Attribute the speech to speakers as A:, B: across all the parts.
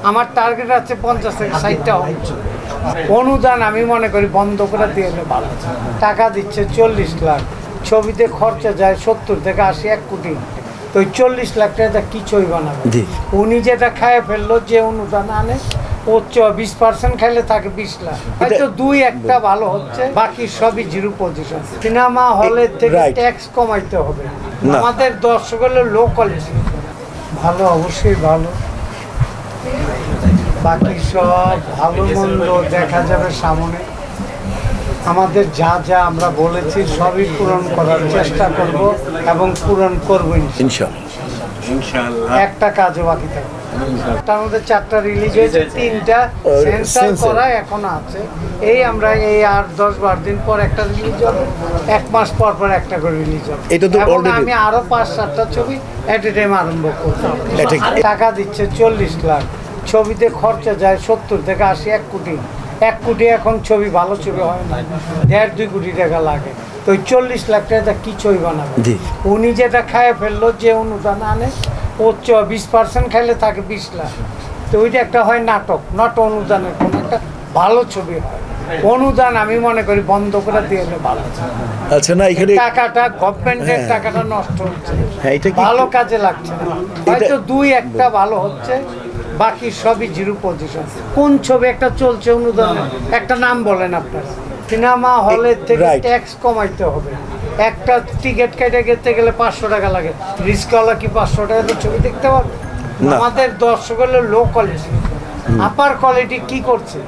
A: আমার টার্গেট আছে 50 থেকে 60টা হল। অনুদান আমি মনে করি বন্ধ করে দিয়ে ভালো। টাকা দিচ্ছে 40 লাখ, ছবিতে খরচা যায় 70 থেকে 80, 1 কোটি। তো 40 লাখ টাকা কিছুই বানাবে। উনি যেটা খায় ফেললো, যে অনুদান আনে ও 20% খাইলে থাকে 20 লাখ। হয়তো 2-1টা ভালো হচ্ছে, বাকি সবই জিরো পজিশন। সিনেমা হলের থেকে ট্যাক্স কমাইতে হবে। আমাদের দর্শক হলো লো কোয়ালিটি, ভালো অবশ্যই ভালো, বাকি সব ভালো মন্দ দেখা যাবে সামনে। আমাদের যা যা আমরা বলেছি সবই পূরণ করার চেষ্টা করব এবং পূরণ করবো ইনশাআল্লাহ। একটা কাজও বাকি থাকবে। তার মধ্যে 4টা রিলিজ হয়েছে, 3টা সেন্সার করা এখনো আছে। আমরা এই 8-10-12 দিন পর একটা রিলিজ হবে, 1 মাস পর পর একটা করে রিলিজ হবে। আমি আরো 5-7টা ছবি এট এ টাইম আরম্ভ করব। টাকা দিচ্ছে 40 লাখ, ছবিতে খরচা যায় 70 থেকে 80, 1 কোটি। 1 কোটি এখন ছবি, ভালো ছবি হয় না, 1.5-2 কোটি টাকা লাগে। তো 40 লাখ টাকা কিছুই বানাবে। উনি যেটা খায় ফেললো, যে অনুদান আনে ও 20% খাইলে থাকে 20 লাখ। তো ওইটা একটা হয় নাটক, নট অনুদানের কোনো একটা ভালো ছবি হয়। অনুদান আমি মনে করি বন্ধ করে দিয়ে ভালো।
B: আচ্ছা, না এখানে
A: টাকাটা গভর্নমেন্টের টাকাটা নষ্ট হচ্ছে, ভালো কাজে লাগছে না। হয়তো 2-1টা ভালো হচ্ছে, বাকি সবই জিরো পজিশন। কোন ছবি একটা চলছে অনুদানের, একটা নাম বলেন আপনারা। সিনেমা হলের থেকে ট্যাক্স কমাইতে হবে। একটা টিকিট কেটে যেতে গেলে 500 টাকা লাগে। রিস্কওয়ালা কি 500 টাকাতে ছবি দেখতে পারবে? আমাদের দর্শক হলো লো কোয়ালিটি। আপার কোয়ালিটি কি করছে?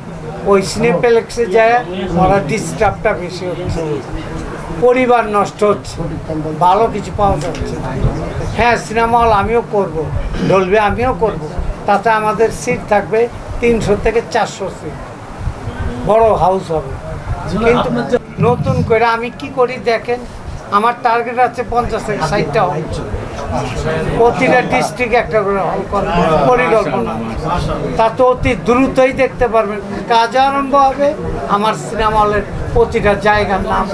A: ওই সিনেপ্লেক্সে যায় ওরা ডিস্টার্বটা বেশি হচ্ছে, পরিবার নষ্ট হচ্ছে, ভালো কিছু পাওয়া যাচ্ছে না। হ্যাঁ, সিনেমা হল আমিও করব, ডলবে আমিও করব, তাতে আমাদের সিট থাকবে 300 থেকে 400 সিট, বড় হাউস হবে। কিন্তু নতুন করে আমি কি করি দেখেন, আমার টার্গেট আছে 50 থেকে 60টা হল। প্রতিটা ডিস্ট্রিক্ট একটা করে হল করার পরিকল্পনা। তা তো অতি দ্রুতই দেখতে পারবেন, কাজ আরম্ভ হবে। আমার সিনেমা হলের প্রতিটা জায়গার নাম